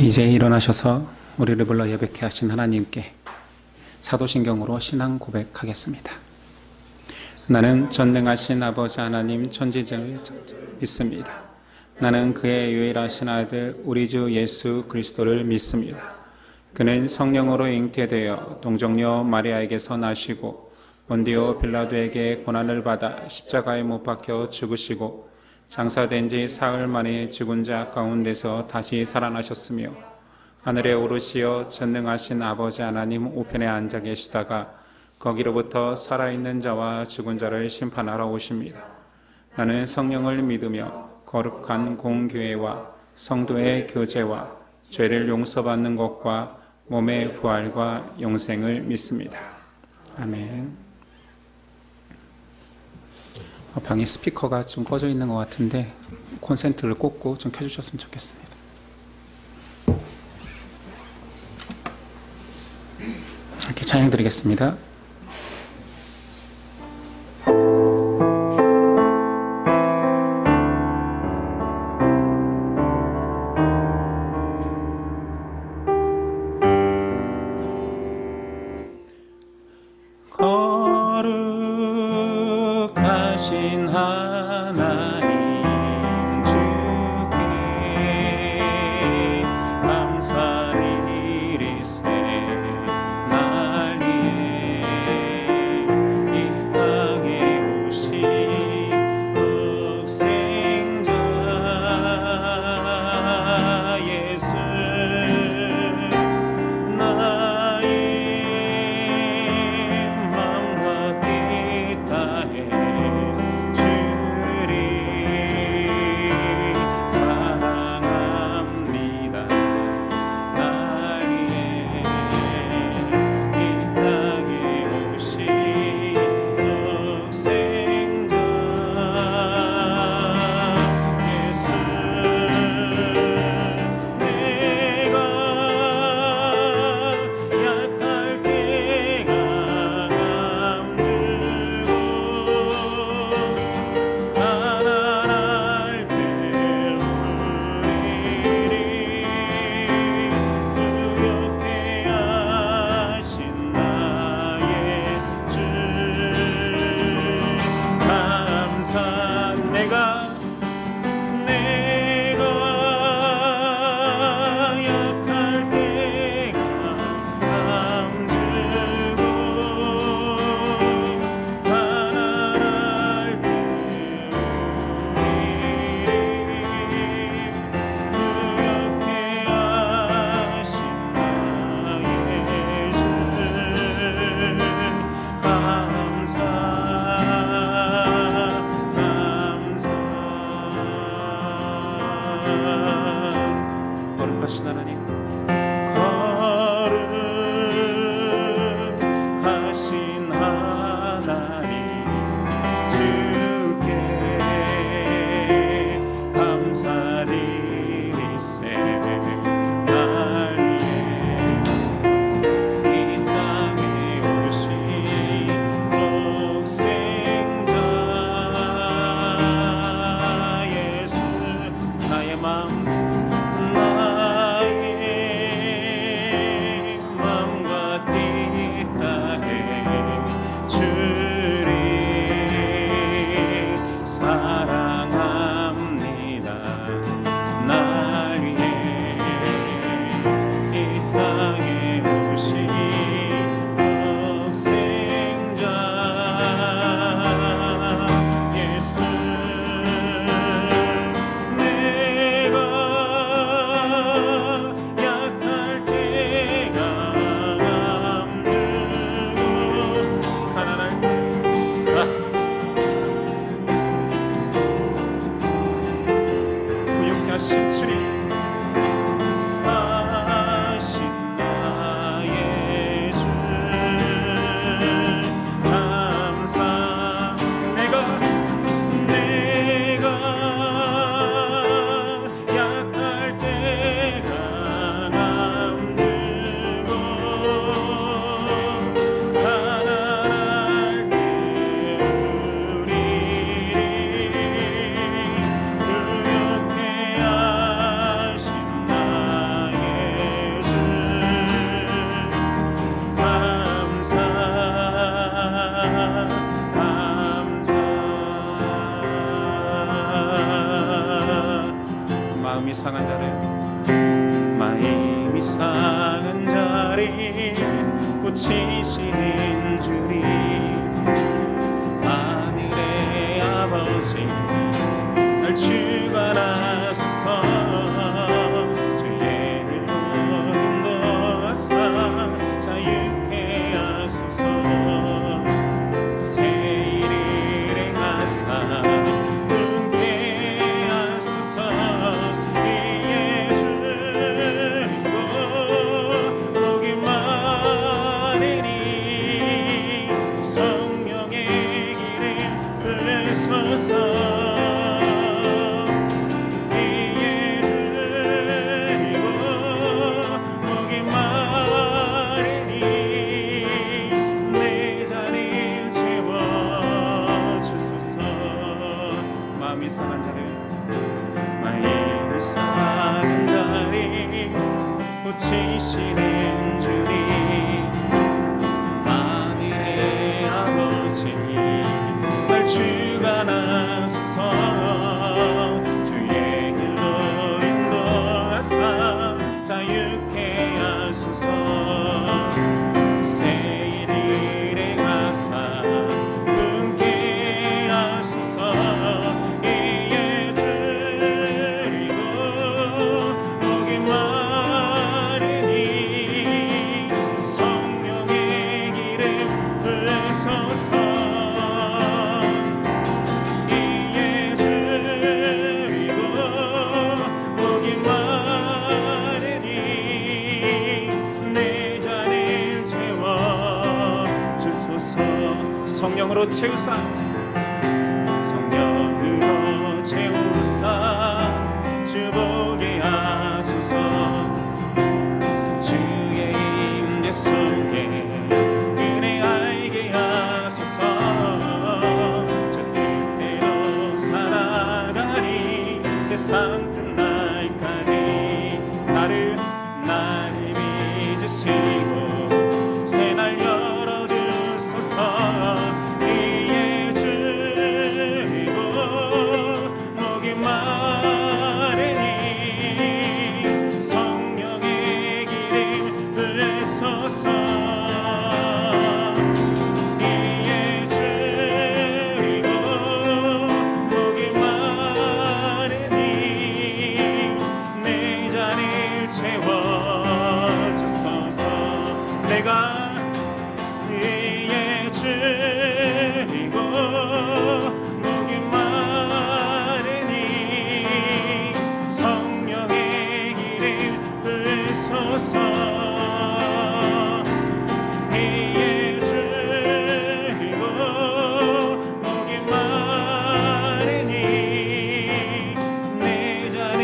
이제 일어나셔서 우리를 불러 예배케 하신 하나님께 사도신경으로 신앙 고백하겠습니다. 나는 전능하신 아버지 하나님 천지자를 믿습니다. 나는 그의 유일하신 아들 우리 주 예수 그리스도를 믿습니다. 그는 성령으로 잉태되어 동정녀 마리아에게서 나시고 본디오 빌라도에게 고난을 받아 십자가에 못 박혀 죽으시고 장사된 지 사흘 만에 죽은 자 가운데서 다시 살아나셨으며 하늘에 오르시어 전능하신 아버지 하나님 우편에 앉아 계시다가 거기로부터 살아있는 자와 죽은 자를 심판하러 오십니다. 나는 성령을 믿으며 거룩한 공교회와 성도의 교제와 죄를 용서받는 것과 몸의 부활과 영생을 믿습니다. 아멘. 방에 스피커가 좀 꺼져 있는 것 같은데 콘센트를 꽂고 좀 켜주셨으면 좋겠습니다. 이렇게 찬양 드리겠습니다. 거룩하신 하나님 주께 감사드리세. 난리에 이 땅에 오신 독생자 예수 나의 맘과 뜻 다해 주께 상한 자를 마음이 상한 자를 고치시는 주님 하늘의 아버지 날 주관하소서 주의 길로 인도하사 자유케 하소서 새 일을 행하사 마음이 상한 자를 고치시는 주님 하늘의 아버지 날 주관하소서 주의 길로 인도하사 자유케 하소서 새 일을 행하사 은혜 하소서 성령으로 채우사 성령으로 채우사 주보게 하소서 주의 임재 속에 은혜 알게 하소서 저 뜻대로 살아가니 세상 끝날까지 나를 믿으시고 새날 열어주소서 내가 의의 주이고 목이 마르니 성령의 길을 부소서 의의 주이고 목이 마르니 내 잔을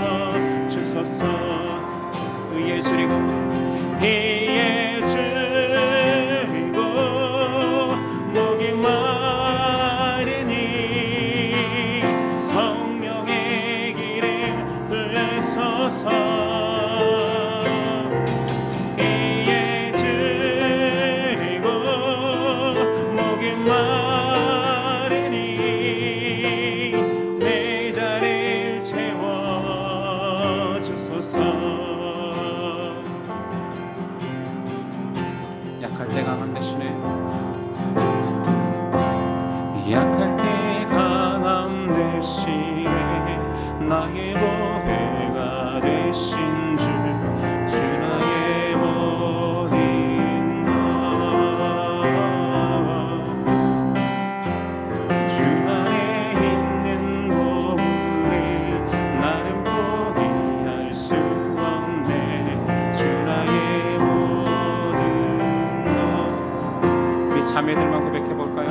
채워주소서 의의 주이고 이에 주이고 목이 마르니 성령의 길에 불서서 이에 주이고 목이 마르니 내 자리를 채워주소서. 약할 때 강함 되시네 약할 때 강함 되시네 나의 보배가 되신 주 나의 모든 것 주 안에 있는 보배 나는 포기할 수 없네 주 나의 자매들만 고백해 볼까요?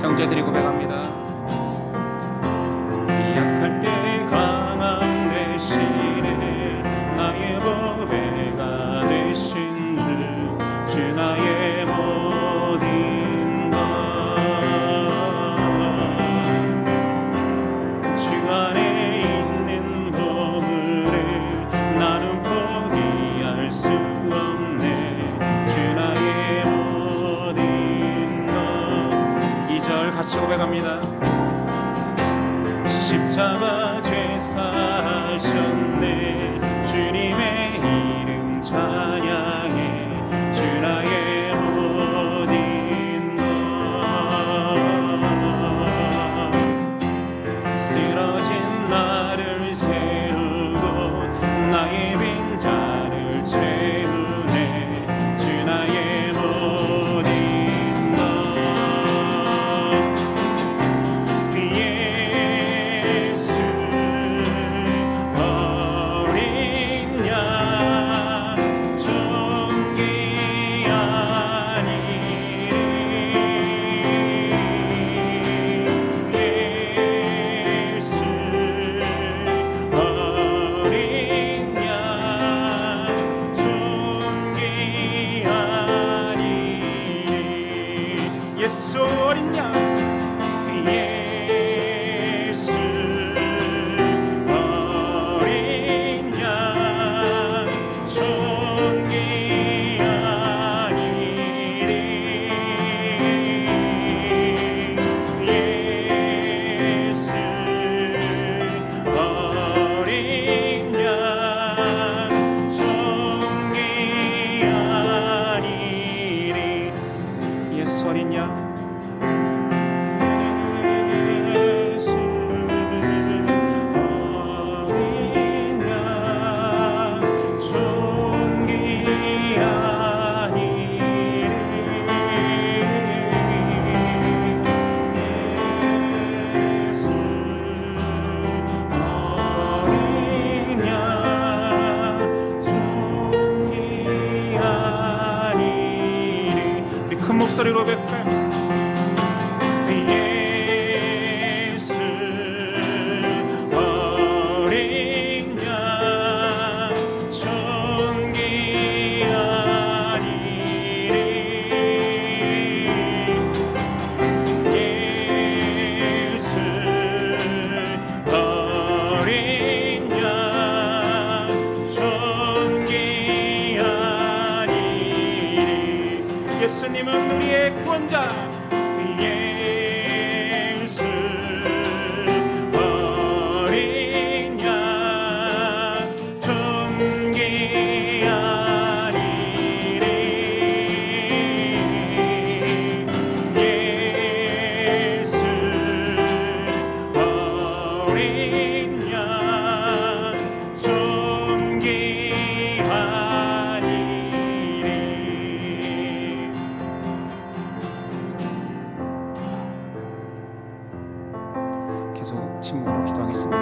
형제들이 고백합니다. 약할 때 강함 되시네 마을 같이 고백합니다. 십자가 죄 사셨네. 주님의 이름 찬양해. 주 나의 모든 것. 쓰러진 나를 세우고 나의 빈자를 채우네. 주 나의 모든 것. 예수 어린 양 존귀하니. 예수 어린 양 존귀하니. 예수 어린 양. 예수 어린 양 존귀하니. 예수 어린 양 존귀하니. 예수 어린 양. 예수 어린 양 존귀하니. 예수 어린 양 존귀하니. 우리 큰 목소리로 고백해. 예수 어린 양 존귀하니. 예수 어린 양 존귀하니. 예수님은 우리의 구원자. 예수 어린 양 존귀하니. 예수 어린 양 존귀하니. 계속 침묵으로 기도하겠습니다.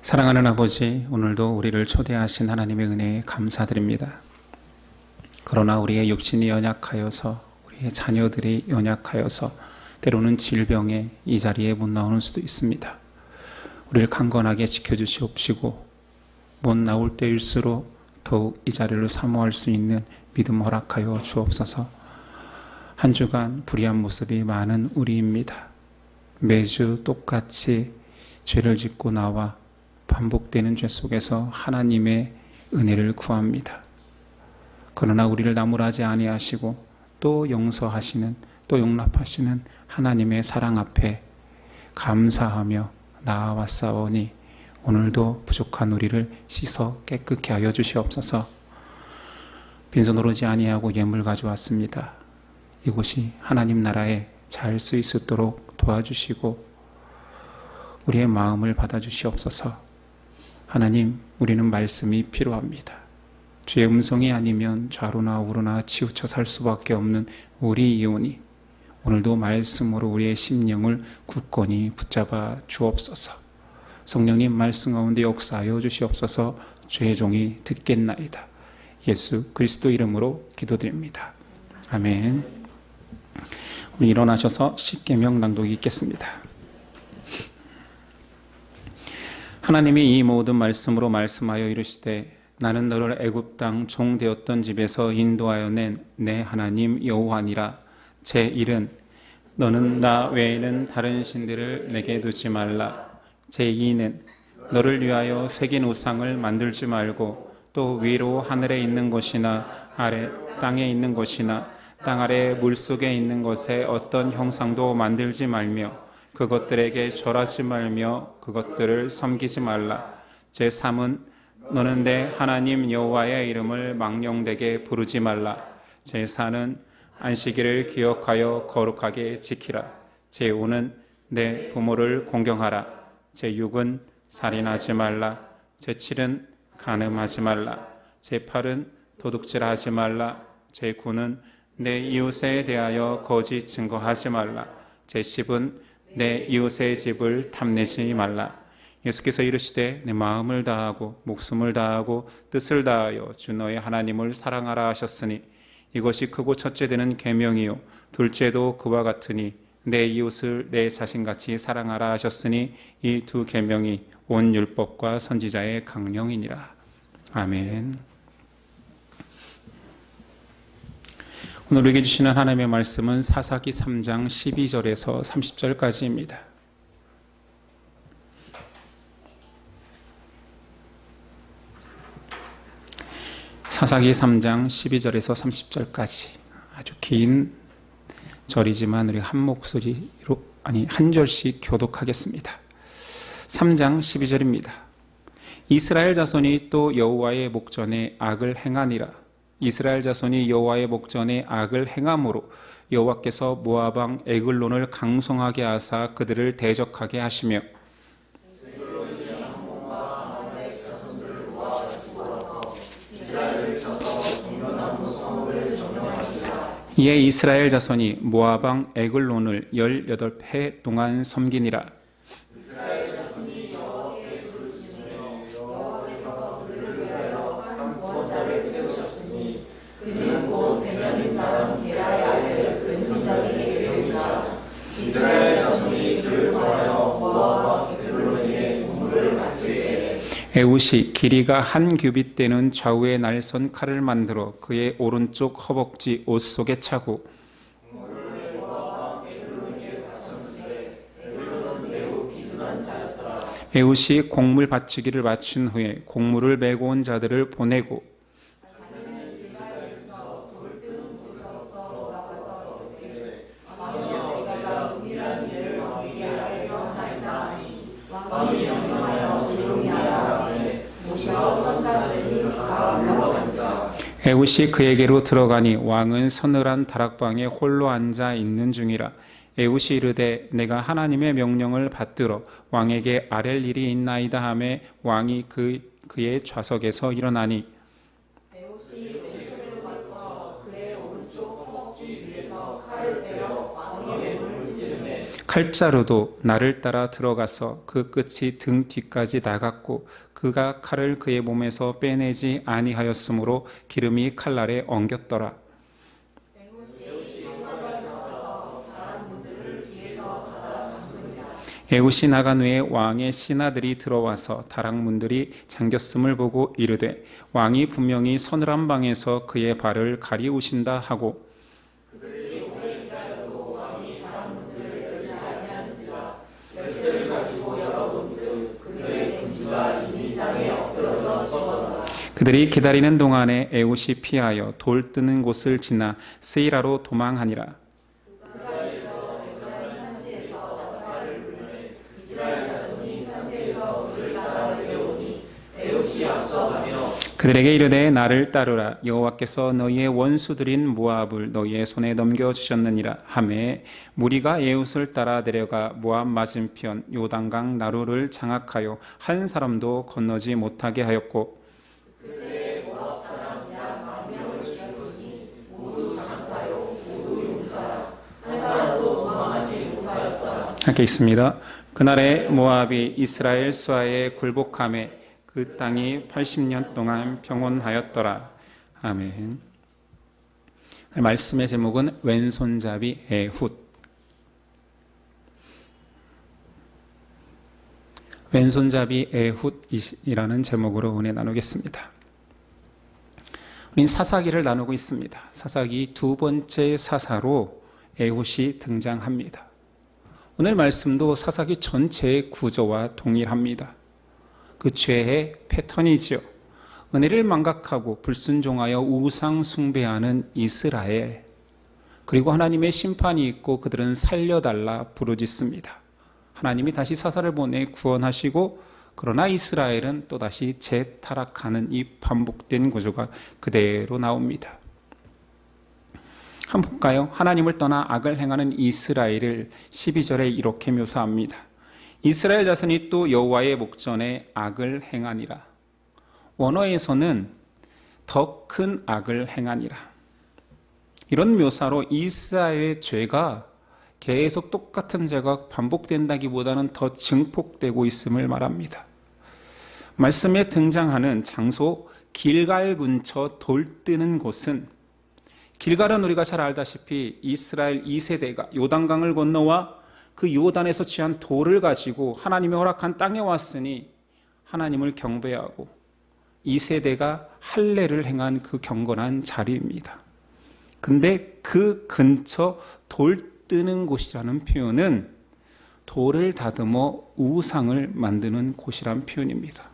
사랑하는 아버지, 오늘도 우리를 초대하신 하나님의 은혜에 감사드립니다. 그러나 우리의 육신이 연약하여서, 우리의 자녀들이 연약하여서 때로는 질병에 이 자리에 못 나오는 수도 있습니다. 우리를 강건하게 지켜주시옵시고 못 나올 때일수록 더욱 이 자리를 사모할 수 있는 믿음 허락하여 주옵소서. 한 주간 불의한 모습이 많은 우리입니다. 매주 똑같이 죄를 짓고 나와 반복되는 죄 속에서 하나님의 은혜를 구합니다. 그러나 우리를 나무라지 아니하시고 또 용서하시는, 또 용납하시는 하나님의 사랑 앞에 감사하며 나아왔사오니 오늘도 부족한 우리를 씻어 깨끗게 하여 주시옵소서. 빈손으로 오지 아니하고 예물 가져왔습니다. 이곳이 하나님 나라의 잘 수 있도록 도와주시고 우리의 마음을 받아주시옵소서. 하나님, 우리는 말씀이 필요합니다. 주의 음성이 아니면 좌로나 우로나 치우쳐 살 수밖에 없는 우리 이혼이 오늘도 말씀으로 우리의 심령을 굳건히 붙잡아 주옵소서. 성령님 말씀 가운데 역사하여 주시옵소서. 주의 종이 듣겠나이다. 예수 그리스도 이름으로 기도드립니다. 아멘. 우리 일어나셔서 십계명 낭독이 있겠습니다. 하나님이 이 모든 말씀으로 말씀하여 이르시되 나는 너를 애굽 땅 종 되었던 집에서 인도하여 낸 내 하나님 여호와니라. 제1은 너는 나 외에는 다른 신들을 내게 두지 말라. 제2는 너를 위하여 새긴 우상을 만들지 말고 또 위로 하늘에 있는 것이나 아래 땅에 있는 것이나 땅 아래 물속에 있는 것에 어떤 형상도 만들지 말며 그것들에게 절하지 말며 그것들을 섬기지 말라. 제3은 너는 내 하나님 여호와의 이름을 망령되게 부르지 말라. 제4는 안식일을 기억하여 거룩하게 지키라. 제5는 내 부모를 공경하라. 제6은 살인하지 말라. 제7은 간음하지 말라. 제8은 도둑질하지 말라. 제9는 내 이웃에 대하여 거짓 증거하지 말라. 제10은 내 이웃의 집을 탐내지 말라. 예수께서 이르시되 내 마음을 다하고 목숨을 다하고 뜻을 다하여 주 너의 하나님을 사랑하라 하셨으니 이것이 크고 첫째 되는 계명이요 둘째도 그와 같으니 내 이웃을 내 자신같이 사랑하라 하셨으니 이 두 계명이 온 율법과 선지자의 강령이니라. 아멘. 오늘 우리에게 주시는 하나님의 말씀은 사사기 3장 12절에서 30절까지입니다. 사사기 3장 12절에서 30절까지 아주 긴 절이지만 우리 한 목소리로 한 절씩 교독하겠습니다. 3장 12절입니다. 이스라엘 자손이 또 여호와의 목전에 악을 행하니라. 이스라엘 자손이 여호와의 목전에 악을 행함으로 여호와께서 모압 왕 에글론을 강성하게 하사 그들을 대적하게 하시며 이에 이스라엘 자손이 모압 왕 에글론을 18해 동안 섬기니라. 에훗이 길이가 한 규빗 되는 좌우에 날선 칼을 만들어 그의 오른쪽 허벅지 옷 속에 차고 에훗이 곡물 받치기를 마친 후에 곡물을 메고 온 자들을 보내고 에훗이 그에게로 들어가니 왕은 서늘한 다락방에 홀로 앉아 있는 중이라. 에훗이 이르되 내가 하나님의 명령을 받들어 왕에게 아랠 일이 있나이다 하매 왕이 그의 좌석에서 일어나니 에훗이 왼손을 받쳐 그의 오른쪽 허벅지 위에서 칼을 빼어 왕의 몸을 찌르매 칼자루도 나를 따라 들어가서 그 끝이 등 뒤까지 나갔고 그가 칼을 그의 몸에서 빼내지 아니하였으므로 기름이 칼날에 엉겼더라. 에훗이 나간 후에 왕의 신하들이 들어와서 다락문들이 잠겼음을 보고 이르되 왕이 분명히 서늘한 방에서 그의 발을 가리우신다 하고 그들이 기다리는 동안에 에훗이 피하여 돌 뜨는 곳을 지나 스이라로 도망하니라. 그들에게 이르되 나를 따르라. 여호와께서 너희의 원수들인 모압을 너희의 손에 넘겨주셨느니라 하매 무리가 에웃을 따라 내려가 모압 맞은편 요단강 나루를 장악하여 한 사람도 건너지 못하게 하였고 함께 있습니다. 그날에 모압이 이스라엘 수하에 굴복함에 그 땅이 80년 동안 평온하였더라. 아멘. 말씀의 제목은 왼손잡이 에훗. 왼손잡이 에훗이라는 제목으로 은혜 나누겠습니다. 우린 사사기를 나누고 있습니다. 사사기 두 번째 사사로 에훗이 등장합니다. 오늘 말씀도 사사기 전체의 구조와 동일합니다. 그 죄의 패턴이지요. 은혜를 망각하고 불순종하여 우상 숭배하는 이스라엘, 그리고 하나님의 심판이 있고 그들은 살려달라 부르짖습니다. 하나님이 다시 사사를 보내 구원하시고 그러나 이스라엘은 또다시 재타락하는 이 반복된 구조가 그대로 나옵니다. 한번 볼까요? 하나님을 떠나 악을 행하는 이스라엘을 12절에 이렇게 묘사합니다. 이스라엘 자손이 또 여호와의 목전에 악을 행하니라. 원어에서는 더 큰 악을 행하니라. 이런 묘사로 이스라엘의 죄가 계속 똑같은 죄가 반복된다기보다는 더 증폭되고 있음을 말합니다. 말씀에 등장하는 장소 길갈 근처 돌 뜨는 곳은, 길갈은 우리가 잘 알다시피 이스라엘 2세대가 요단강을 건너와 그 요단에서 취한 돌을 가지고 하나님의 허락한 땅에 왔으니 하나님을 경배하고 2세대가 할례를 행한 그 경건한 자리입니다. 근데 그 근처 돌 뜨는 곳이라는 표현은 돌을 다듬어 우상을 만드는 곳이란 표현입니다.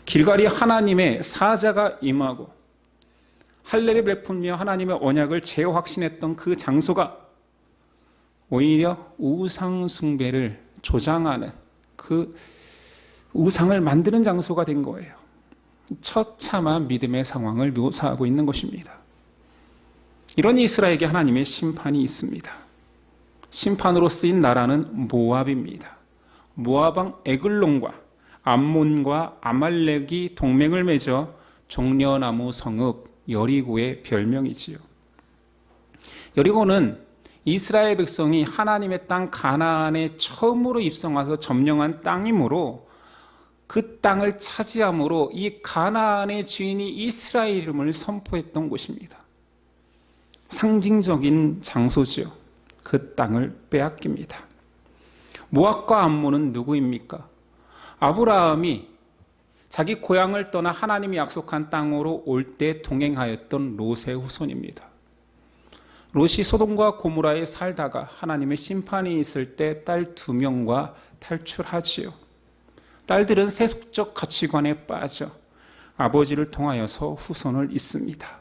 길갈이 하나님의 사자가 임하고 할례를 베풀며 하나님의 언약을 재확신했던 그 장소가 오히려 우상 숭배를 조장하는, 그 우상을 만드는 장소가 된 거예요. 처참한 믿음의 상황을 묘사하고 있는 것입니다. 이런 이스라엘에게 하나님의 심판이 있습니다. 심판으로 쓰인 나라는 모압입니다. 모압 왕 에글론과 암몬과 아말렉이 동맹을 맺어 종려나무 성읍 여리고의 별명이지요. 여리고는 이스라엘 백성이 하나님의 땅 가나안에 처음으로 입성와서 점령한 땅이므로 그 땅을 차지함으로 이 가나안의 주인이 이스라엘임을 선포했던 곳입니다. 상징적인 장소죠. 그 땅을 빼앗깁니다. 모압과 암몬은 누구입니까? 아브라함이 자기 고향을 떠나 하나님이 약속한 땅으로 올 때 동행하였던 롯의 후손입니다. 롯이 소돔과 고모라에 살다가 하나님의 심판이 있을 때 딸 2명과 탈출하지요. 딸들은 세속적 가치관에 빠져 아버지를 통하여서 후손을 잇습니다.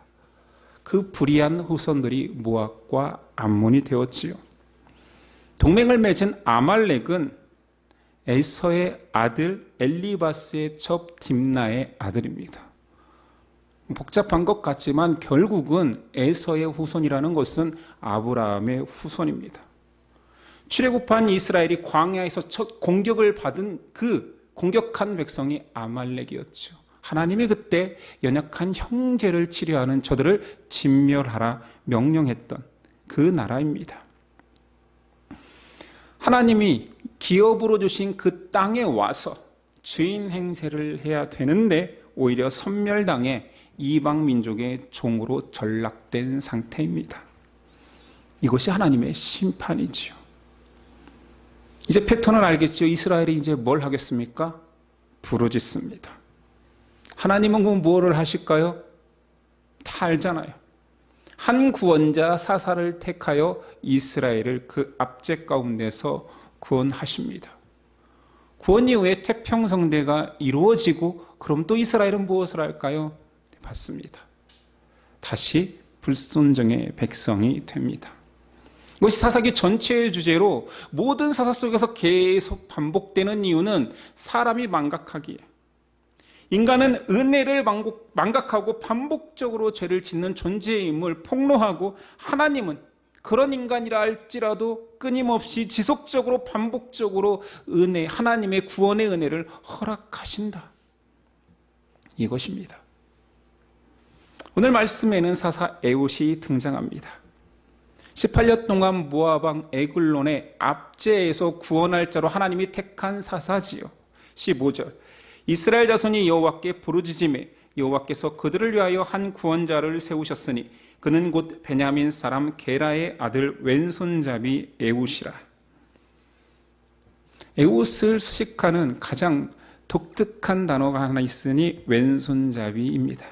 그 불의한 후손들이 모압과 암몬이 되었지요. 동맹을 맺은 아말렉은 에서의 아들 엘리바스의 첩 딥나의 아들입니다. 복잡한 것 같지만 결국은 에서의 후손이라는 것은 아브라함의 후손입니다. 출애굽한 이스라엘이 광야에서 첫 공격을 받은 그 공격한 백성이 아말렉이었죠. 하나님이 그때 연약한 형제를 치료하는 저들을 진멸하라 명령했던 그 나라입니다. 하나님이 기업으로 주신 그 땅에 와서 주인 행세를 해야 되는데 오히려 섬멸당해 이방 민족의 종으로 전락된 상태입니다. 이것이 하나님의 심판이지요. 이제 패턴을 알겠죠. 이스라엘이 이제 뭘 하겠습니까? 부르짖습니다. 하나님은 그 무엇을 하실까요? 다 알잖아요. 한 구원자 사사를 택하여 이스라엘을 그 압제 가운데서 구원하십니다. 구원 이후에 태평성대가 이루어지고 그럼 또 이스라엘은 무엇을 할까요? 받습니다. 다시 불순종의 백성이 됩니다. 이것이 사사기 전체의 주제로 모든 사사 속에서 계속 반복되는 이유는 사람이 망각하기에 인간은 은혜를 망각하고 반복적으로 죄를 짓는 존재임을 폭로하고, 하나님은 그런 인간이라 할지라도 끊임없이 지속적으로 반복적으로 하나님의 구원의 은혜를 허락하신다. 이것입니다. 오늘 말씀에는 사사 에웃이 등장합니다. 18년 동안 모압 에글론의 압제에서 구원할 자로 하나님이 택한 사사지요. 15절, 이스라엘 자손이 여호와께 부르짖음에 여호와께서 그들을 위하여 한 구원자를 세우셨으니 그는 곧 베냐민 사람 게라의 아들 왼손잡이 에웃이라. 에웃을 수식하는 가장 독특한 단어가 하나 있으니 왼손잡이입니다.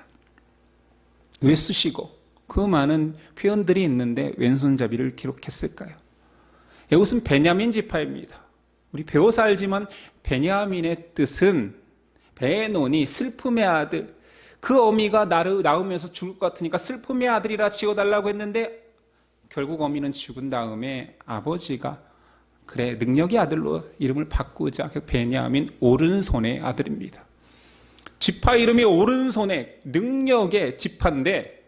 왜 쓰시고 그 많은 표현들이 있는데 왼손잡이를 기록했을까요? 에웃은 베냐민 지파입니다. 우리 배워서 알지만 베냐민의 뜻은 베논이 슬픔의 아들, 그 어미가 나를 낳으면서 죽을 것 같으니까 슬픔의 아들이라 지어달라고 했는데 결국 어미는 죽은 다음에 아버지가 그래 능력의 아들로 이름을 바꾸자. 베냐민 오른손의 아들입니다. 지파 이름이 오른손의 능력의 지파인데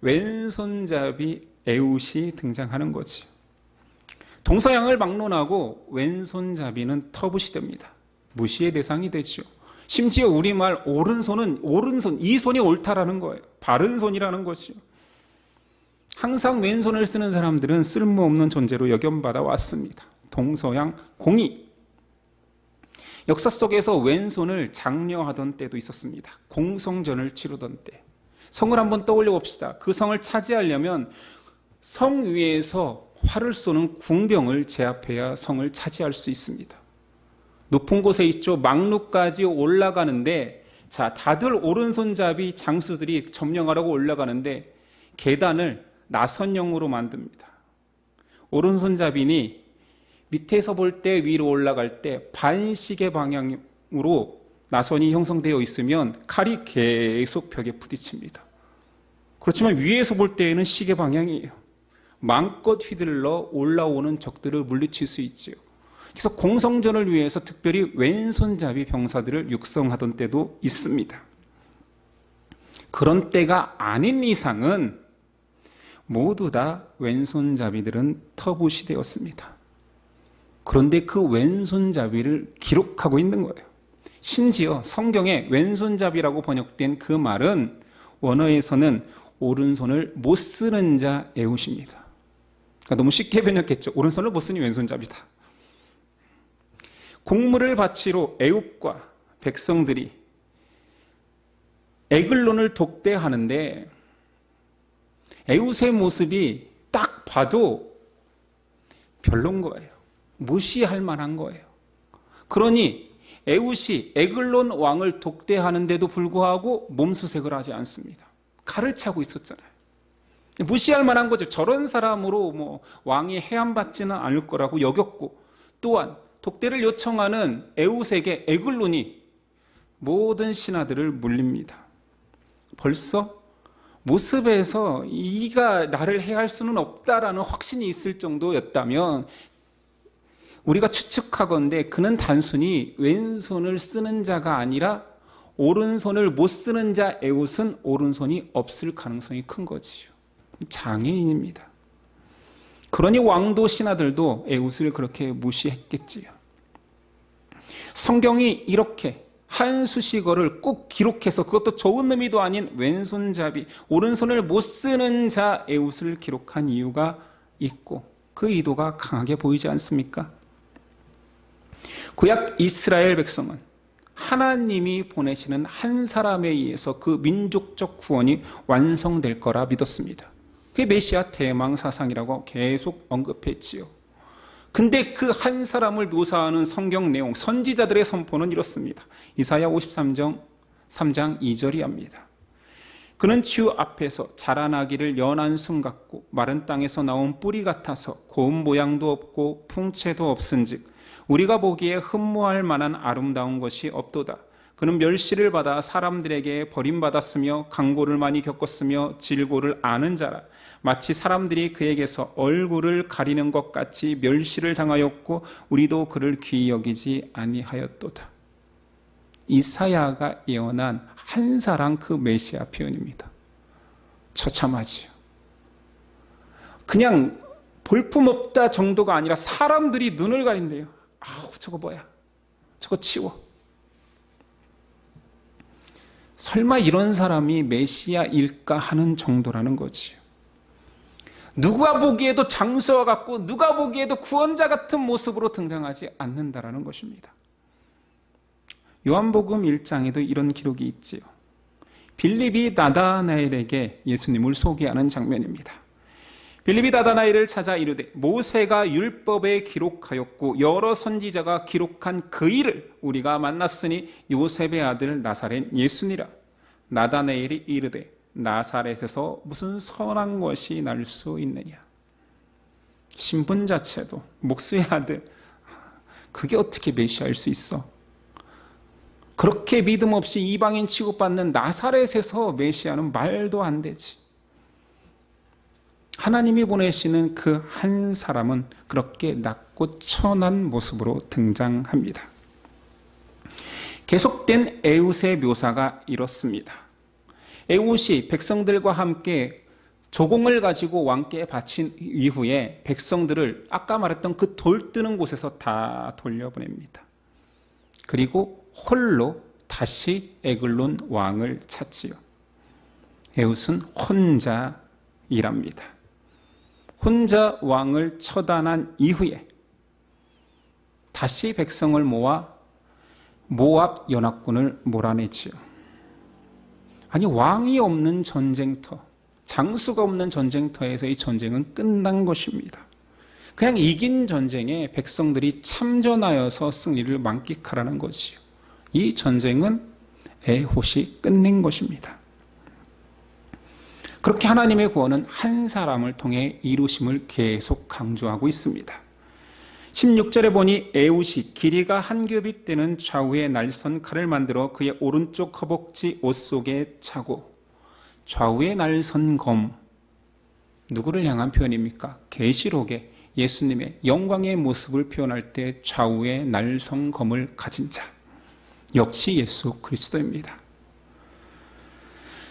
왼손잡이 에웃이 등장하는 거지. 동서양을 막론하고 왼손잡이는 터부시됩니다. 무시의 대상이 되죠. 심지어 우리말 오른손은 오른손, 이 손이 옳다라는 거예요. 바른 손이라는 것이요. 항상 왼손을 쓰는 사람들은 쓸모없는 존재로 여겨받아 왔습니다. 동서양 공의. 역사 속에서 왼손을 장려하던 때도 있었습니다. 공성전을 치르던 때. 성을 한번 떠올려 봅시다. 그 성을 차지하려면 성 위에서 활을 쏘는 궁병을 제압해야 성을 차지할 수 있습니다. 높은 곳에 있죠. 막루까지 올라가는데, 자, 다들 오른손잡이 장수들이 점령하려고 올라가는데 계단을 나선형으로 만듭니다. 오른손잡이니 밑에서 볼 때 위로 올라갈 때 반시계 방향으로 나선이 형성되어 있으면 칼이 계속 벽에 부딪힙니다. 그렇지만 위에서 볼 때에는 시계 방향이에요. 마음껏 휘둘러 올라오는 적들을 물리칠 수 있지요. 그래서 공성전을 위해서 특별히 왼손잡이 병사들을 육성하던 때도 있습니다. 그런 때가 아닌 이상은 모두 다 왼손잡이들은 터부시 되었습니다. 그런데 그 왼손잡이를 기록하고 있는 거예요. 심지어 성경에 왼손잡이라고 번역된 그 말은 원어에서는 오른손을 못 쓰는 자 에웃입니다. 그러니까 너무 쉽게 번역했죠. 오른손을 못 쓰니 왼손잡이다. 곡물을 바치러 에웃과 백성들이 에글론을 독대하는데 에웃의 모습이 딱 봐도 별론 거예요. 무시할 만한 거예요. 그러니 에웃이 에글론 왕을 독대하는데도 불구하고 몸수색을 하지 않습니다. 칼을 차고 있었잖아요. 무시할 만한 거죠. 저런 사람으로 왕이 해함받지는 않을 거라고 여겼고, 또한 독대를 요청하는 에웃에게 에글론이 모든 신하들을 물립니다. 벌써 모습에서 이가 나를 해할 수는 없다라는 확신이 있을 정도였다면 우리가 추측하건대 그는 단순히 왼손을 쓰는 자가 아니라 오른손을 못 쓰는 자 에웃은 오른손이 없을 가능성이 큰 거지요. 장애인입니다. 그러니 왕도 신하들도 에웃을 그렇게 무시했겠지요. 성경이 이렇게 한 수식어를 꼭 기록해서, 그것도 좋은 의미도 아닌 왼손잡이, 오른손을 못 쓰는 자 에웃을 기록한 이유가 있고, 그 의도가 강하게 보이지 않습니까? 구약 이스라엘 백성은 하나님이 보내시는 한 사람에 의해서 그 민족적 구원이 완성될 거라 믿었습니다. 그게 메시아 대망 사상이라고 계속 언급했지요. 근데 그 한 사람을 묘사하는 성경 내용, 선지자들의 선포는 이렇습니다. 이사야 53장 3장 2절이 합니다. 그는 주 앞에서 자라나기를 연한 순 같고 마른 땅에서 나온 뿌리 같아서 고운 모양도 없고 풍채도 없은즉 우리가 보기에 흠모할 만한 아름다운 것이 없도다. 그는 멸시를 받아 사람들에게 버림받았으며 강고를 많이 겪었으며 질고를 아는 자라. 마치 사람들이 그에게서 얼굴을 가리는 것 같이 멸시를 당하였고 우리도 그를 귀히 여기지 아니하였도다. 이사야가 예언한 한 사람 그 메시아 표현입니다. 처참하지요. 그냥 볼품없다 정도가 아니라 사람들이 눈을 가린대요. 아우, 저거 뭐야? 저거 치워. 설마 이런 사람이 메시아일까 하는 정도라는 거지요. 누가 보기에도 장수와 같고 누가 보기에도 구원자 같은 모습으로 등장하지 않는다라는 것입니다. 요한복음 1장에도 이런 기록이 있지요. 빌립이 나다나엘에게 예수님을 소개하는 장면입니다. 빌립이 나다나엘을 찾아 이르되 모세가 율법에 기록하였고 여러 선지자가 기록한 그 일을 우리가 만났으니 요셉의 아들 나사렛 예수니라. 나다나엘이 이르되 나사렛에서 무슨 선한 것이 날 수 있느냐. 신분 자체도 목수의 아들, 그게 어떻게 메시아일 수 있어? 그렇게 믿음 없이 이방인 취급받는 나사렛에서 메시아는 말도 안 되지. 하나님이 보내시는 그 한 사람은 그렇게 낮고 천한 모습으로 등장합니다. 계속된 에웃의 묘사가 이렇습니다. 에웃이 백성들과 함께 조공을 가지고 왕께 바친 이후에 백성들을 아까 말했던 그 돌 뜨는 곳에서 다 돌려보냅니다. 그리고 홀로 다시 에글론 왕을 찾지요. 에웃은 혼자 일합니다. 혼자 왕을 처단한 이후에 다시 백성을 모아 모압 연합군을 몰아내지요. 아니, 왕이 없는 전쟁터, 장수가 없는 전쟁터에서 이 전쟁은 끝난 것입니다. 그냥 이긴 전쟁에 백성들이 참전하여서 승리를 만끽하라는 거지요. 이 전쟁은 에훗이 끝낸 것입니다. 그렇게 하나님의 구원은 한 사람을 통해 이루심을 계속 강조하고 있습니다. 16절에 보니 에훗이 길이가 한 규빗 되는 좌우에 날선 칼을 만들어 그의 오른쪽 허벅지 옷 속에 차고, 좌우에 날선 검, 누구를 향한 표현입니까? 계시록에 예수님의 영광의 모습을 표현할 때 좌우에 날선 검을 가진 자, 역시 예수 그리스도입니다.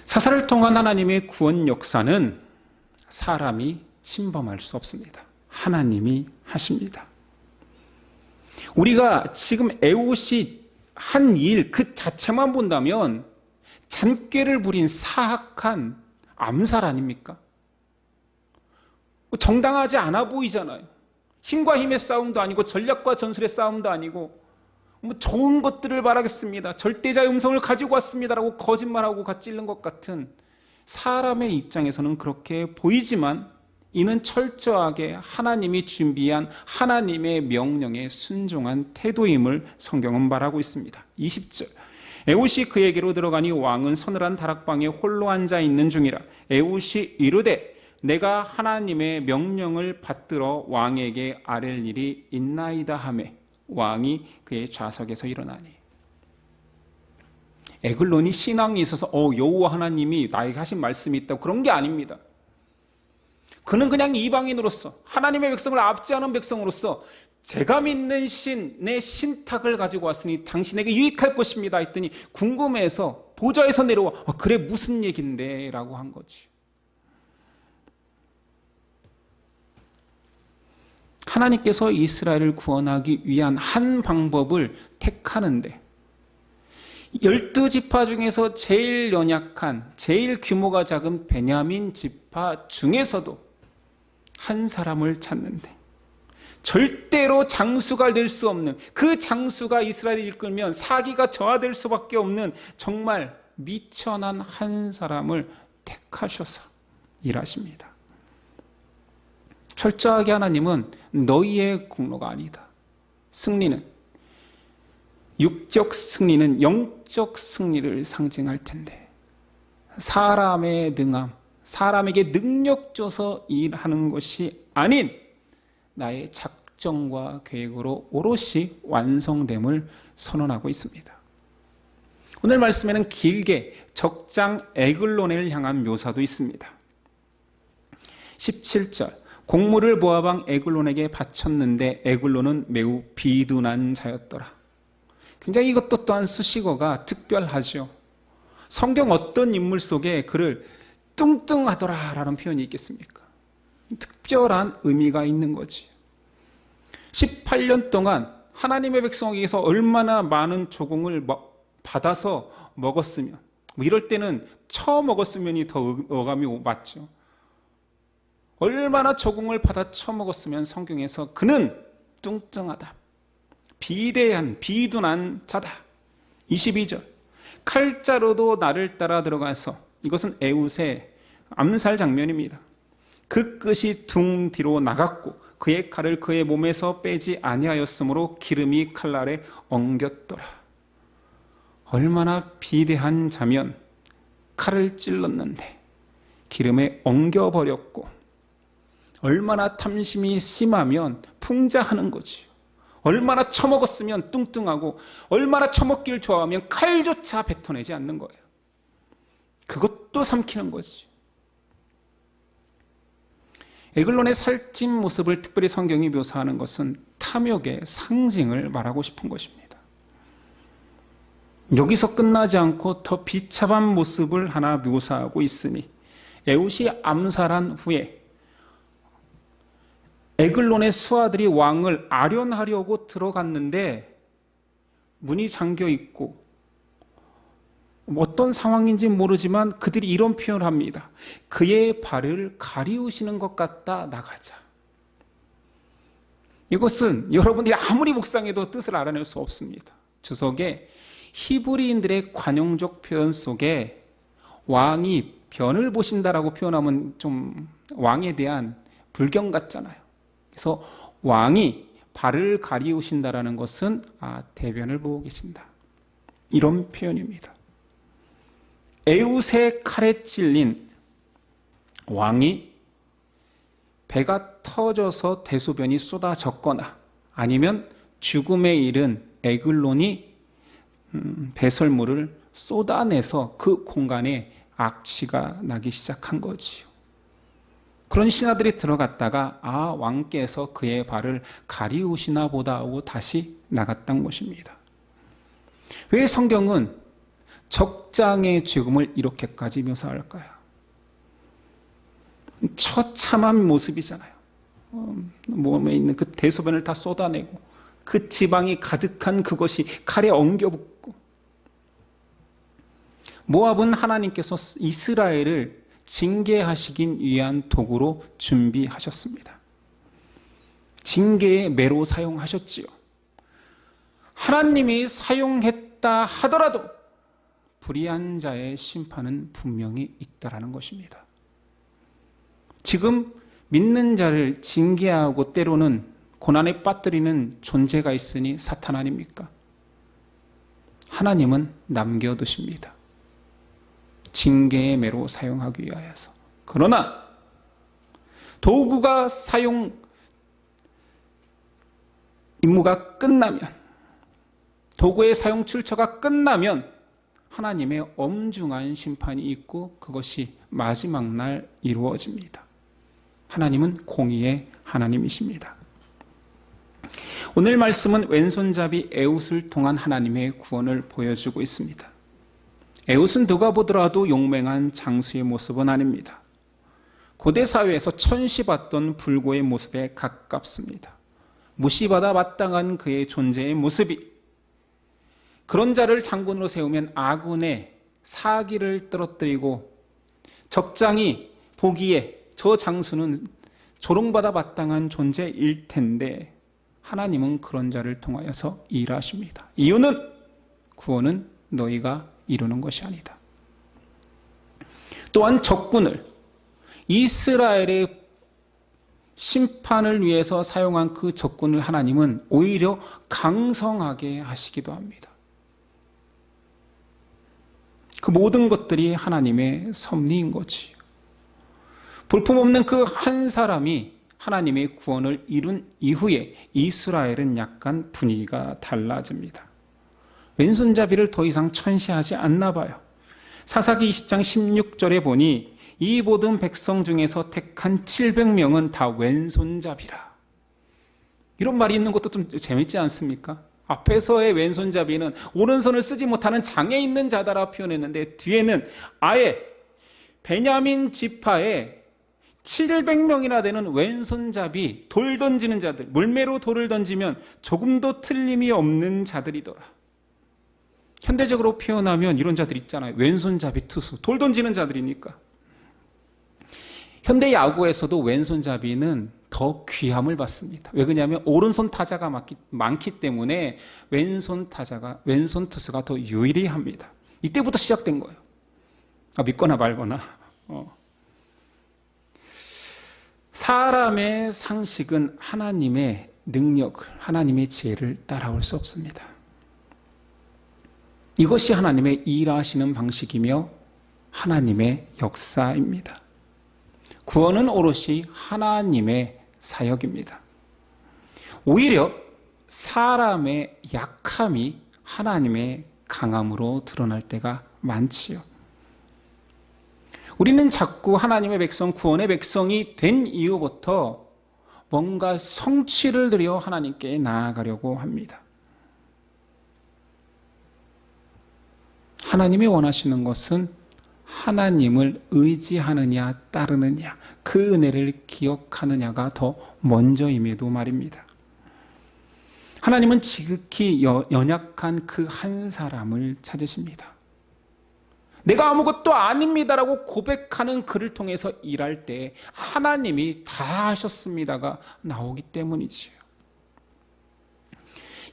사사를 통한 하나님의 구원 역사는 사람이 침범할 수 없습니다. 하나님이 하십니다. 우리가 지금 에훗이 한 일 그 자체만 본다면 잔꾀를 부린 사악한 암살 아닙니까? 정당하지 않아 보이잖아요. 힘과 힘의 싸움도 아니고 전략과 전술의 싸움도 아니고 좋은 것들을 바라겠습니다, 절대자의 음성을 가지고 왔습니다라고 거짓말하고 갓찔른 것 같은, 사람의 입장에서는 그렇게 보이지만 이는 철저하게 하나님이 준비한 하나님의 명령에 순종한 태도임을 성경은 말하고 있습니다. 20절, 에훗이 그에게로 들어가니 왕은 서늘한 다락방에 홀로 앉아 있는 중이라. 에훗이 이르되 내가 하나님의 명령을 받들어 왕에게 아랠 일이 있나이다 하매 왕이 그의 좌석에서 일어나니. 에글론이 신앙이 있어서 여호와 하나님이 나에게 하신 말씀이 있다고 그런 게 아닙니다. 그는 그냥 이방인으로서, 하나님의 백성을 압제하는 백성으로서 제가 믿는 신의 신탁을 가지고 왔으니 당신에게 유익할 것입니다 했더니 궁금해서 보좌에서 내려와 그래 무슨 얘긴데 라고 한 거지. 하나님께서 이스라엘을 구원하기 위한 한 방법을 택하는데 12지파 중에서 제일 연약한, 제일 규모가 작은 베냐민 지파 중에서도 한 사람을 찾는데 절대로 장수가 될 수 없는, 그 장수가 이스라엘을 이끌면 사기가 저하될 수밖에 없는 정말 미천한 한 사람을 택하셔서 일하십니다. 철저하게 하나님은 너희의 공로가 아니다. 승리는, 육적 승리는 영적 승리를 상징할 텐데 사람의 능함, 사람에게 능력 줘서 일하는 것이 아닌 나의 작정과 계획으로 오롯이 완성됨을 선언하고 있습니다. 오늘 말씀에는 길게 적장 에글론을 향한 묘사도 있습니다. 17절, 곡물을 모압왕 에글론에게 바쳤는데 에글론은 매우 비둔한 자였더라. 굉장히 이것도 또한 수식어가 특별하죠. 성경 어떤 인물 속에 그를 뚱뚱하더라라는 표현이 있겠습니까? 특별한 의미가 있는 거지. 18년 동안 하나님의 백성에게서 얼마나 많은 조공을 받아서 먹었으면, 이럴 때는 처 먹었으면이 더 어감이 맞죠. 얼마나 조공을 받아 처 먹었으면 성경에서 그는 뚱뚱하다, 비대한 비둔한 자다. 22절, 칼자루도 나를 따라 들어가서, 이것은 에웃의 암살 장면입니다. 그 끝이 둥 뒤로 나갔고 그의 칼을 그의 몸에서 빼지 아니하였으므로 기름이 칼날에 엉겼더라. 얼마나 비대한 자면 칼을 찔렀는데 기름에 엉겨버렸고, 얼마나 탐심이 심하면 풍자하는 거지요. 얼마나 처먹었으면 뚱뚱하고, 얼마나 처먹기를 좋아하면 칼조차 뱉어내지 않는 거예요. 그것도 삼키는 거지. 에글론의 살찐 모습을 특별히 성경이 묘사하는 것은 탐욕의 상징을 말하고 싶은 것입니다. 여기서 끝나지 않고 더 비참한 모습을 하나 묘사하고 있으니, 에웃이 암살한 후에 에글론의 수하들이 왕을 아련하려고 들어갔는데 문이 잠겨 있고 어떤 상황인지 모르지만 그들이 이런 표현을 합니다. 그의 발을 가리우시는 것 같다, 나가자. 이것은 여러분들이 아무리 묵상해도 뜻을 알아낼 수 없습니다. 주석에 히브리인들의 관용적 표현 속에 왕이 변을 보신다라고 표현하면 좀 왕에 대한 불경 같잖아요. 그래서 왕이 발을 가리우신다라는 것은 대변을 보고 계신다, 이런 표현입니다. 에웃의 칼에 찔린 왕이 배가 터져서 대소변이 쏟아졌거나, 아니면 죽음에 이른 에글론이 배설물을 쏟아내서 그 공간에 악취가 나기 시작한 거지요. 그런 신하들이 들어갔다가 왕께서 그의 발을 가리우시나 보다 하고 다시 나갔던 것입니다. 왜 성경은 적장의 죽음을 이렇게까지 묘사할까요? 처참한 모습이잖아요. 몸에 있는 그 대소변을 다 쏟아내고 그 지방이 가득한 그것이 칼에 엉겨붙고, 모압은 하나님께서 이스라엘을 징계하시기 위한 도구로 준비하셨습니다. 징계의 매로 사용하셨지요. 하나님이 사용했다 하더라도 불의한 자의 심판은 분명히 있다라는 것입니다. 지금 믿는 자를 징계하고 때로는 고난에 빠뜨리는 존재가 있으니 사탄 아닙니까? 하나님은 남겨두십니다. 징계의 매로 사용하기 위하여서. 그러나 도구가 사용 임무가 끝나면, 도구의 사용 출처가 끝나면 하나님의 엄중한 심판이 있고 그것이 마지막 날 이루어집니다. 하나님은 공의의 하나님이십니다. 오늘 말씀은 왼손잡이 에웃을 통한 하나님의 구원을 보여주고 있습니다. 에웃은 누가 보더라도 용맹한 장수의 모습은 아닙니다. 고대 사회에서 천시받던 불고의 모습에 가깝습니다. 무시받아 마땅한 그의 존재의 모습이, 그런 자를 장군으로 세우면 아군의 사기를 떨어뜨리고 적장이 보기에 저 장수는 조롱받아 마땅한 존재일 텐데, 하나님은 그런 자를 통하여서 일하십니다. 이유는 구원은 너희가 이루는 것이 아니다. 또한 적군을, 이스라엘의 심판을 위해서 사용한 그 적군을 하나님은 오히려 강성하게 하시기도 합니다. 그 모든 것들이 하나님의 섭리인 거지요. 볼품없는 그 한 사람이 하나님의 구원을 이룬 이후에 이스라엘은 약간 분위기가 달라집니다. 왼손잡이를 더 이상 천시하지 않나 봐요. 사사기 20장 16절에 보니 이 모든 백성 중에서 택한 700명은 다 왼손잡이라. 이런 말이 있는 것도 좀 재밌지 않습니까? 앞에서의 왼손잡이는 오른손을 쓰지 못하는 장애 있는 자다라 표현했는데 뒤에는 아예 베냐민 지파에 700명이나 되는 왼손잡이, 돌 던지는 자들, 물매로 돌을 던지면 조금도 틀림이 없는 자들이더라. 현대적으로 표현하면 이런 자들 있잖아요. 왼손잡이 투수, 돌 던지는 자들이니까. 현대 야구에서도 왼손잡이는 더 귀함을 받습니다. 왜 그러냐면 오른손 타자가 많기 때문에 왼손 투수가 더 유리합니다. 이때부터 시작된 거예요. 믿거나 말거나. 사람의 상식은 하나님의 능력을, 하나님의 지혜를 따라올 수 없습니다. 이것이 하나님의 일하시는 방식이며 하나님의 역사입니다. 구원은 오롯이 하나님의 사역입니다. 오히려 사람의 약함이 하나님의 강함으로 드러날 때가 많지요. 우리는 자꾸 하나님의 백성, 구원의 백성이 된 이후부터 뭔가 성취를 드려 하나님께 나아가려고 합니다. 하나님이 원하시는 것은 하나님을 의지하느냐 따르느냐, 그 은혜를 기억하느냐가 더 먼저임에도 말입니다. 하나님은 지극히 연약한 그 한 사람을 찾으십니다. 내가 아무것도 아닙니다라고 고백하는 그를 통해서 일할 때 하나님이 다 하셨습니다가 나오기 때문이지요.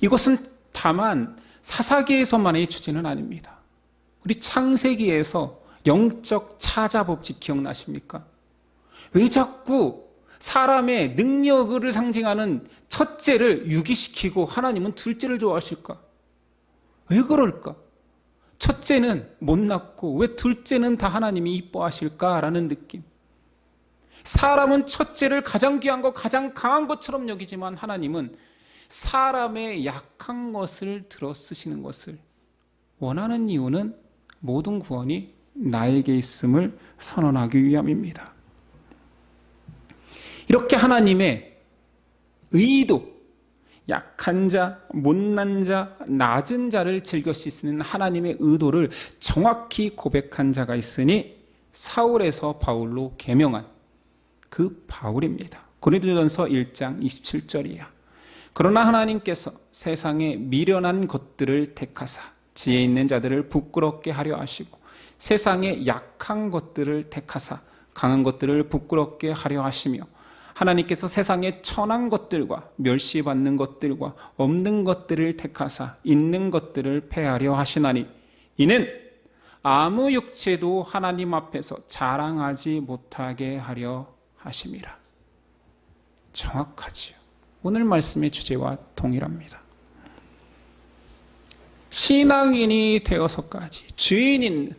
이것은 다만 사사기에서만의 주제는 아닙니다. 우리 창세기에서 영적 차자법칙 기억나십니까? 왜 자꾸 사람의 능력을 상징하는 첫째를 유기시키고 하나님은 둘째를 좋아하실까? 왜 그럴까? 첫째는 못났고 왜 둘째는 다 하나님이 이뻐하실까라는 느낌. 사람은 첫째를 가장 귀한 것, 가장 강한 것처럼 여기지만 하나님은 사람의 약한 것을 들어 쓰시는 것을 원하는 이유는 모든 구원이 나에게 있음을 선언하기 위함입니다. 이렇게 하나님의 의도, 약한 자, 못난 자, 낮은 자를 즐겨 씻는 하나님의 의도를 정확히 고백한 자가 있으니 사울에서 바울로 계명한 그 바울입니다. 고린도전서 1장 27절이야. 그러나 하나님께서 세상에 미련한 것들을 택하사 지혜 있는 자들을 부끄럽게 하려 하시고 세상에 약한 것들을 택하사 강한 것들을 부끄럽게 하려 하시며 하나님께서 세상의 천한 것들과 멸시받는 것들과 없는 것들을 택하사 있는 것들을 패하려 하시나니 이는 아무 육체도 하나님 앞에서 자랑하지 못하게 하려 하심이라. 정확하지요. 오늘 말씀의 주제와 동일합니다. 신앙인이 되어서까지, 주인 있는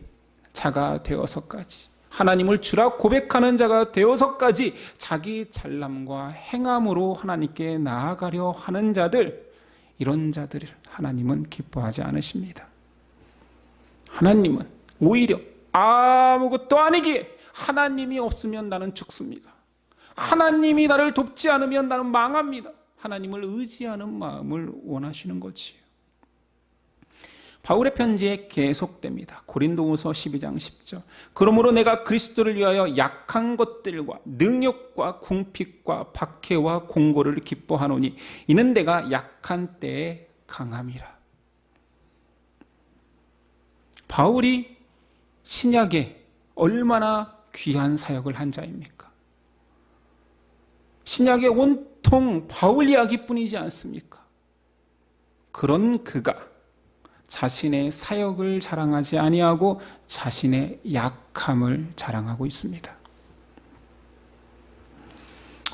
자가 되어서까지, 하나님을 주라 고백하는 자가 되어서까지 자기 잘남과 행함으로 하나님께 나아가려 하는 자들, 이런 자들을 하나님은 기뻐하지 않으십니다. 하나님은 오히려 아무것도 아니기에 하나님이 없으면 나는 죽습니다. 하나님이 나를 돕지 않으면 나는 망합니다. 하나님을 의지하는 마음을 원하시는 거지요. 바울의 편지에 계속됩니다. 고린도후서 12장 10절. 그러므로 내가 그리스도를 위하여 약한 것들과 능욕과 궁핍과 박해와 공고를 기뻐하노니 이는 내가 약한 때에 강함이라. 바울이 신약에 얼마나 귀한 사역을 한 자입니까? 신약에 온통 바울 이야기뿐이지 않습니까? 그런 그가 자신의 사역을 자랑하지 아니하고 자신의 약함을 자랑하고 있습니다.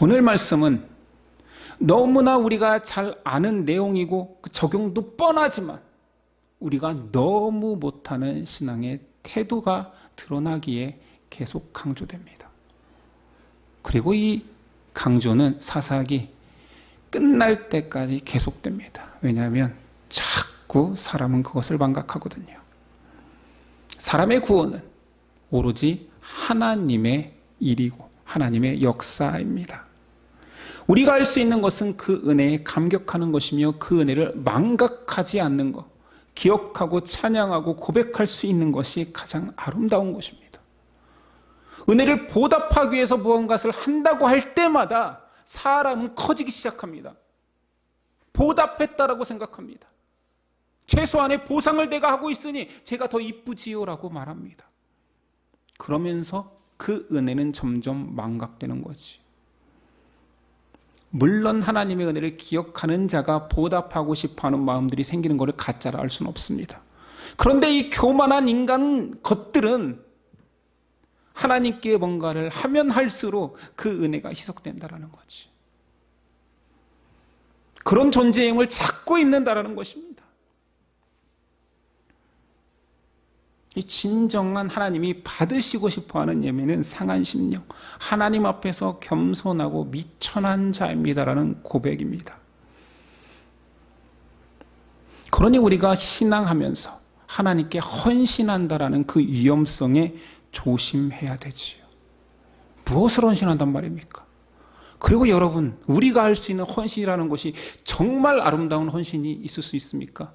오늘 말씀은 너무나 우리가 잘 아는 내용이고 그 적용도 뻔하지만 우리가 너무 못하는 신앙의 태도가 드러나기에 계속 강조됩니다. 그리고 이 강조는 사사기 끝날 때까지 계속됩니다. 왜냐하면 자꾸 사람은 그것을 망각하거든요. 사람의 구원은 오로지 하나님의 일이고 하나님의 역사입니다. 우리가 할 수 있는 것은 그 은혜에 감격하는 것이며 그 은혜를 망각하지 않는 것, 기억하고 찬양하고 고백할 수 있는 것이 가장 아름다운 것입니다. 은혜를 보답하기 위해서 무언가를 한다고 할 때마다 사람은 커지기 시작합니다. 보답했다라고 생각합니다. 최소한의 보상을 내가 하고 있으니 제가 더 이쁘지요라고 말합니다. 그러면서 그 은혜는 점점 망각되는 거지. 물론 하나님의 은혜를 기억하는 자가 보답하고 싶어하는 마음들이 생기는 것을 가짜라 할 수는 없습니다. 그런데 이 교만한 인간 것들은 하나님께 뭔가를 하면 할수록 그 은혜가 희석된다라는 거지. 그런 존재임을 찾고 있는다라는 것입니다. 이 진정한 하나님이 받으시고 싶어하는 예배는 상한 심령, 하나님 앞에서 겸손하고 미천한 자입니다라는 고백입니다. 그러니 우리가 신앙하면서 하나님께 헌신한다라는 그 위험성에 조심해야 되지요. 무엇을 헌신한단 말입니까? 그리고 여러분, 우리가 할 수 있는 헌신이라는 것이 정말 아름다운 헌신이 있을 수 있습니까?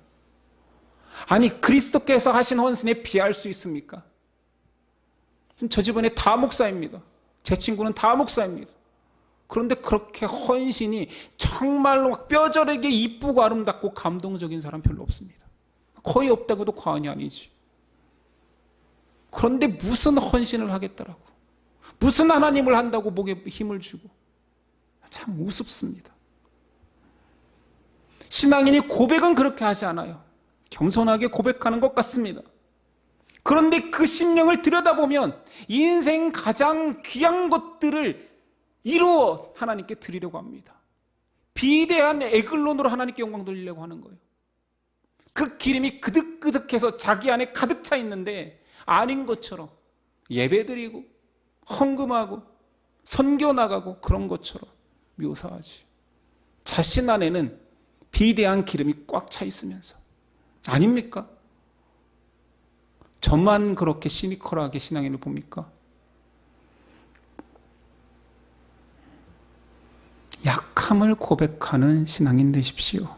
아니, 그리스도께서 하신 헌신에 비할 수 있습니까? 저 집안에 다 목사입니다. 제 친구는 다 목사입니다. 그런데 그렇게 헌신이 정말로 막 뼈저리게 이쁘고 아름답고 감동적인 사람 별로 없습니다. 거의 없다고도 과언이 아니지. 그런데 무슨 헌신을 하겠다라고, 무슨 하나님을 한다고 목에 힘을 주고, 참 우습습니다. 신앙인이 고백은 그렇게 하지 않아요. 겸손하게 고백하는 것 같습니다. 그런데 그 심령을 들여다보면 인생 가장 귀한 것들을 이루어 하나님께 드리려고 합니다. 비대한 에글론으로 하나님께 영광 돌리려고 하는 거예요. 그 기름이 그득그득해서 자기 안에 가득 차 있는데 아닌 것처럼 예배드리고 헌금하고 선교 나가고 그런 것처럼 묘사하지. 자신 안에는 비대한 기름이 꽉 차 있으면서. 아닙니까? 저만 그렇게 시니컬하게 신앙인을 봅니까? 약함을 고백하는 신앙인 되십시오.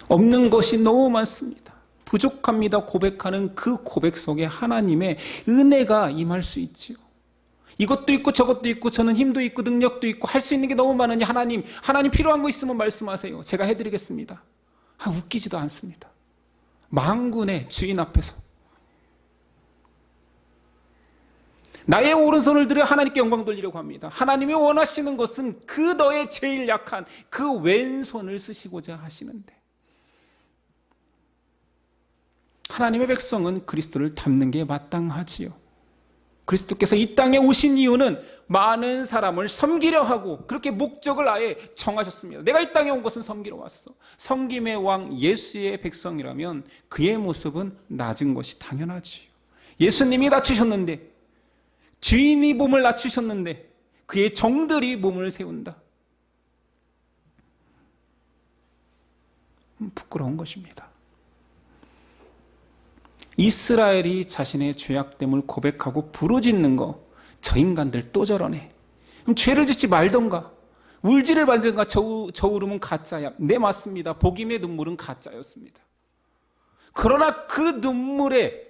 없는 것이 너무 많습니다. 부족합니다. 고백하는 그 고백 속에 하나님의 은혜가 임할 수 있지요. 이것도 있고 저것도 있고 저는 힘도 있고 능력도 있고 할 수 있는 게 너무 많으니 하나님 필요한 거 있으면 말씀하세요. 제가 해드리겠습니다. 웃기지도 않습니다. 만군의 주인 앞에서 나의 오른손을 들여 하나님께 영광 돌리려고 합니다. 하나님이 원하시는 것은 그 너의 제일 약한 그 왼손을 쓰시고자 하시는데, 하나님의 백성은 그리스도를 닮는 게 마땅하지요. 그리스도께서 이 땅에 오신 이유는 많은 사람을 섬기려 하고 그렇게 목적을 아예 정하셨습니다. 내가 이 땅에 온 것은 섬기러 왔어. 섬김의 왕 예수의 백성이라면 그의 모습은 낮은 것이 당연하지요. 예수님이 낮추셨는데, 주인이 몸을 낮추셨는데 그의 정들이 몸을 세운다. 부끄러운 것입니다. 이스라엘이 자신의 죄악됨을 고백하고 부르짖는 거, 저 인간들 또 저러네. 그럼 죄를 짓지 말던가, 울지를 말던가. 저 울음은 가짜야. 네, 맞습니다. 복임의 눈물은 가짜였습니다. 그러나 그 눈물의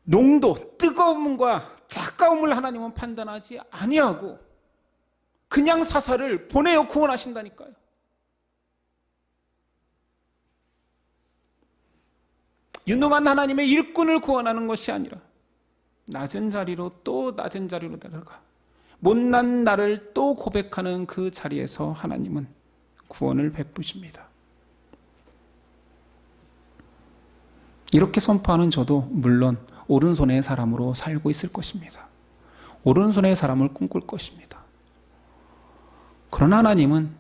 농도, 뜨거움과 차가움을 하나님은 판단하지 아니하고 그냥 사사를 보내어 구원하신다니까요. 유능한 하나님의 일꾼을 구원하는 것이 아니라 낮은 자리로 또 낮은 자리로 내려가 못난 나를 또 고백하는 그 자리에서 하나님은 구원을 베푸십니다. 이렇게 선포하는 저도 물론 오른손의 사람으로 살고 있을 것입니다. 오른손의 사람을 꿈꿀 것입니다. 그러나 하나님은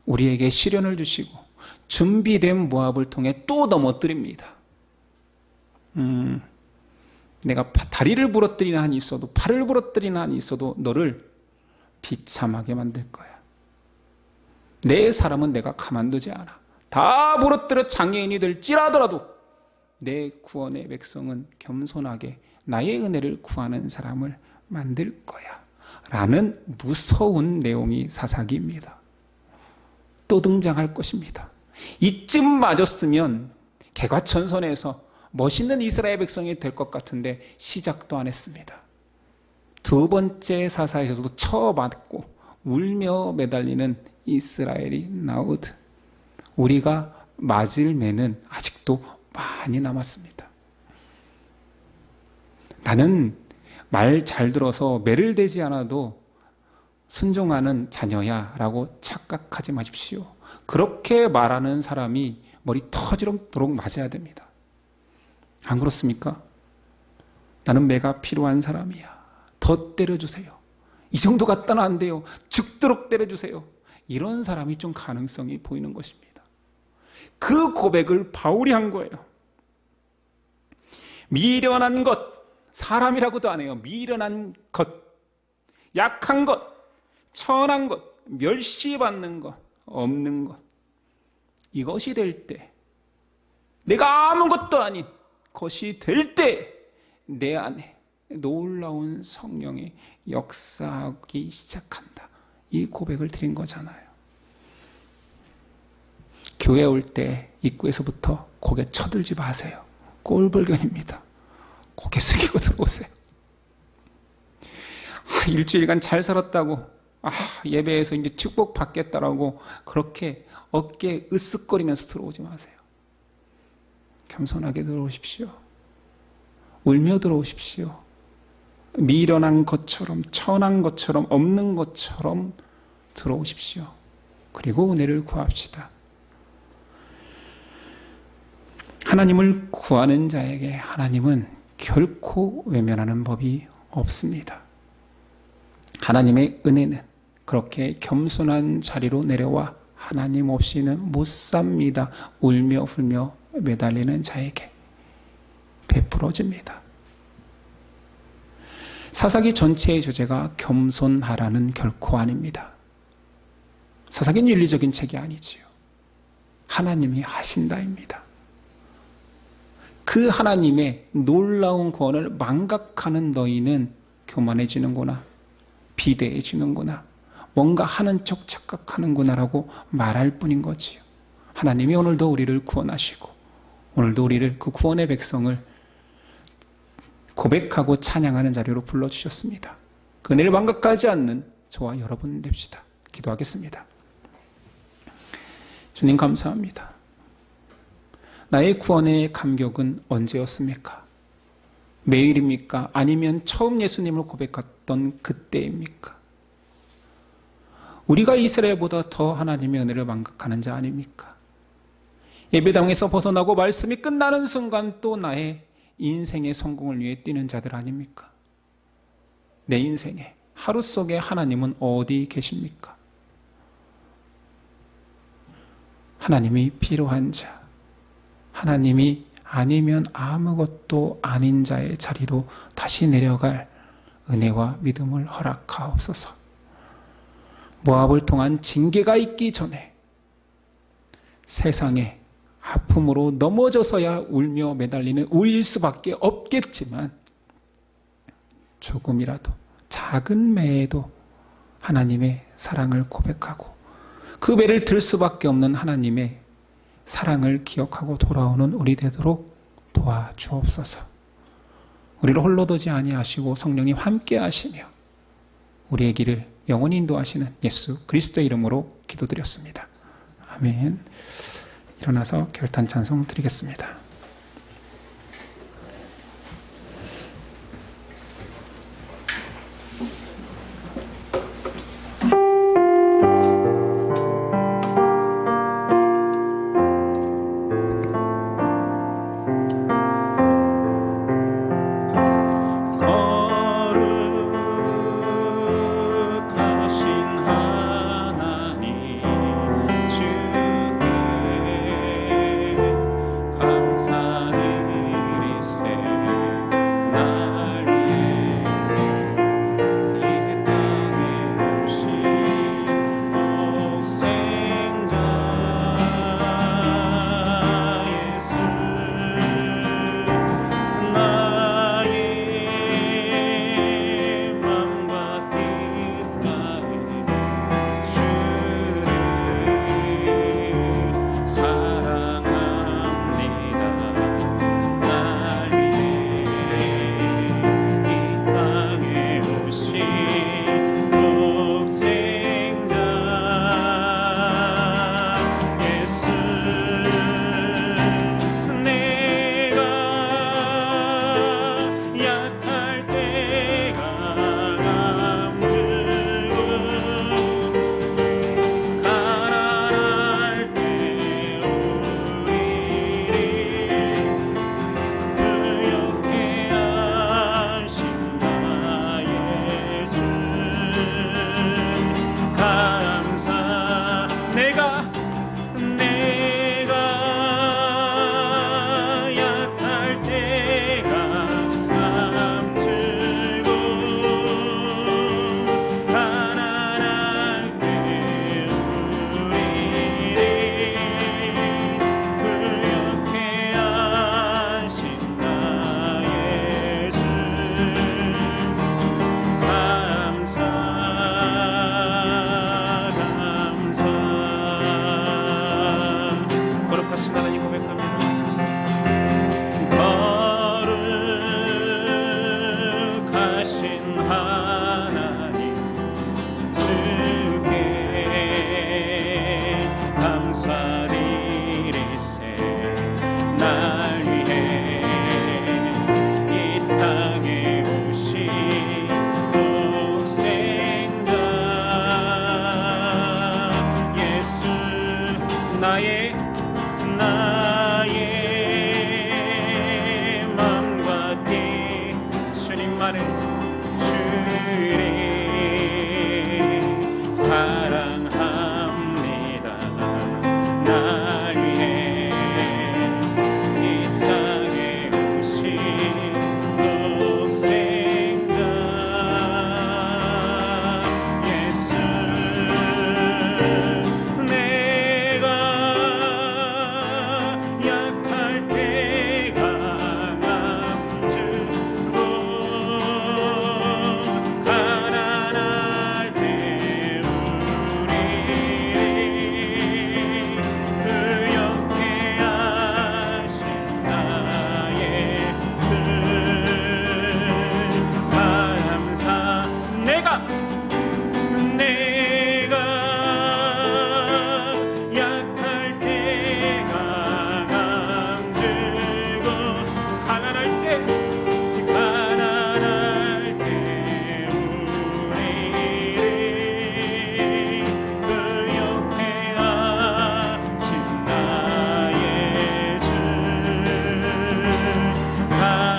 우리에게 시련을 주시고 준비된 모압을 통해 또 넘어뜨립니다. 내가 다리를 부러뜨리는 한이 있어도, 팔을 부러뜨리는 한이 있어도 너를 비참하게 만들 거야. 내 사람은 내가 가만두지 않아. 다 부러뜨려 장애인이 될지라더라도 내 구원의 백성은 겸손하게 나의 은혜를 구하는 사람을 만들 거야 라는 무서운 내용이 사사기입니다. 또 등장할 것입니다. 이쯤 맞았으면 개과천선해서 멋있는 이스라엘 백성이 될 것 같은데 시작도 안 했습니다. 두 번째 사사에서도 쳐맞고 울며 매달리는 이스라엘이 나오듯 우리가 맞을 매는 아직도 많이 남았습니다. 나는 말 잘 들어서 매를 대지 않아도 순종하는 자녀야 라고 착각하지 마십시오. 그렇게 말하는 사람이 머리 터지도록 맞아야 됩니다. 안 그렇습니까? 나는 매가 필요한 사람이야. 더 때려주세요. 이 정도 갖다는 안 돼요. 죽도록 때려주세요. 이런 사람이 좀 가능성이 보이는 것입니다. 그 고백을 바울이 한 거예요. 미련한 것, 사람이라고도 안 해요. 미련한 것, 약한 것, 천한 것, 멸시받는 것, 없는 것. 이것이 될 때, 내가 아무것도 아닌 것이 될 때 내 안에 놀라운 성령이 역사하기 시작한다. 이 고백을 드린 거잖아요. 교회 올 때 입구에서부터 고개 쳐들지 마세요. 꼴불견입니다. 고개 숙이고 들어오세요. 일주일간 잘 살았다고, 예배에서 이제 축복 받겠다라고 그렇게 어깨 으쓱거리면서 들어오지 마세요. 겸손하게 들어오십시오. 울며 들어오십시오. 미련한 것처럼, 천한 것처럼, 없는 것처럼 들어오십시오. 그리고 은혜를 구합시다. 하나님을 구하는 자에게 하나님은 결코 외면하는 법이 없습니다. 하나님의 은혜는 그렇게 겸손한 자리로 내려와 하나님 없이는 못 삽니다. 울며 불며 매달리는 자에게 베풀어집니다. 사사기 전체의 주제가 겸손하라는 결코 아닙니다. 사사기는 윤리적인 책이 아니지요. 하나님이 하신다입니다. 그 하나님의 놀라운 구원을 망각하는 너희는 교만해지는구나, 비대해지는구나, 뭔가 하는 척 착각하는구나라고 말할 뿐인 거지요. 하나님이 오늘도 우리를 구원하시고 오늘도 우리를 그 구원의 백성을 고백하고 찬양하는 자리로 불러주셨습니다. 그 은혜를 망각하지 않는 저와 여러분 됩시다. 기도하겠습니다. 주님 감사합니다. 나의 구원의 감격은 언제였습니까? 매일입니까? 아니면 처음 예수님을 고백했던 그때입니까? 우리가 이스라엘보다 더 하나님의 은혜를 망각하는 자 아닙니까? 예배당에서 벗어나고 말씀이 끝나는 순간 또 나의 인생의 성공을 위해 뛰는 자들 아닙니까? 내 인생에 하루 속에 하나님은 어디 계십니까? 하나님이 필요한 자, 하나님이 아니면 아무것도 아닌 자의 자리로 다시 내려갈 은혜와 믿음을 허락하옵소서. 모압을 통한 징계가 있기 전에 세상에 아픔으로 넘어져서야 울며 매달리는 우리일 수밖에 없겠지만 조금이라도 작은 매에도 하나님의 사랑을 고백하고 그 매를 들 수밖에 없는 하나님의 사랑을 기억하고 돌아오는 우리 되도록 도와주옵소서. 우리를 홀로 두지 아니하시고 성령님 함께 하시며 우리의 길을 영원히 인도하시는 예수 그리스도의 이름으로 기도드렸습니다. 아멘. 일어나서 결단 찬송 드리겠습니다. 감사 나의 마음과 뜻 주님만을 주님 사랑합니다. 날 위해 이 땅에 오신 독생자 예수 내가 약할 때 강함 주고 가난할 때 우리를 의롭게 하신 나의 주 감사 내가 약할 때 강함 주고 가난할 때 우리를 의롭게 하신 나의 주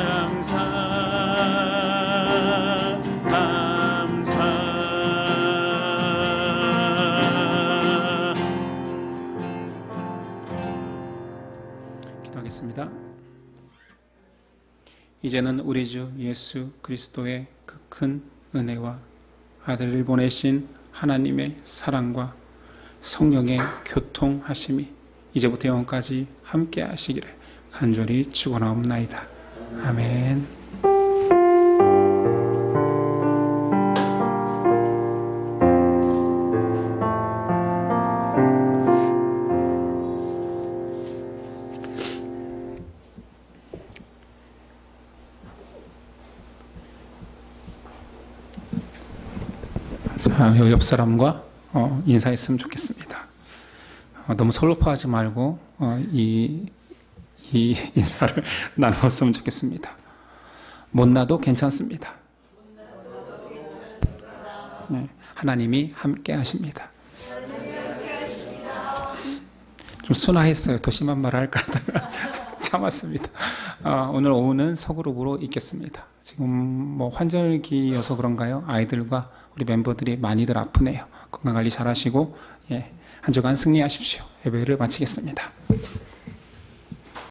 감사 기도하겠습니다. 이제는 우리 주 예수 그리스도의 그 큰 은혜와 아들을 보내신 하나님의 사랑과 성령의 교통하심이 이제부터 영원까지 함께 하시기를 간절히 축원하옵나이다. 아멘. 자, 옆 사람과 인사했으면 좋겠습니다. 너무 설로파하지 말고 이 인사를 나누었으면 좋겠습니다. 못나도 괜찮습니다. 네, 하나님이 함께 하십니다. 좀 순화했어요. 더 심한 말을 할까 하다가 참았습니다. 오늘 오후는 서그룹으로 있겠습니다. 지금 뭐 환절기여서 그런가요? 아이들과 우리 멤버들이 많이들 아프네요. 건강관리 잘 하시고 한 주간 승리하십시오. 예배를 마치겠습니다.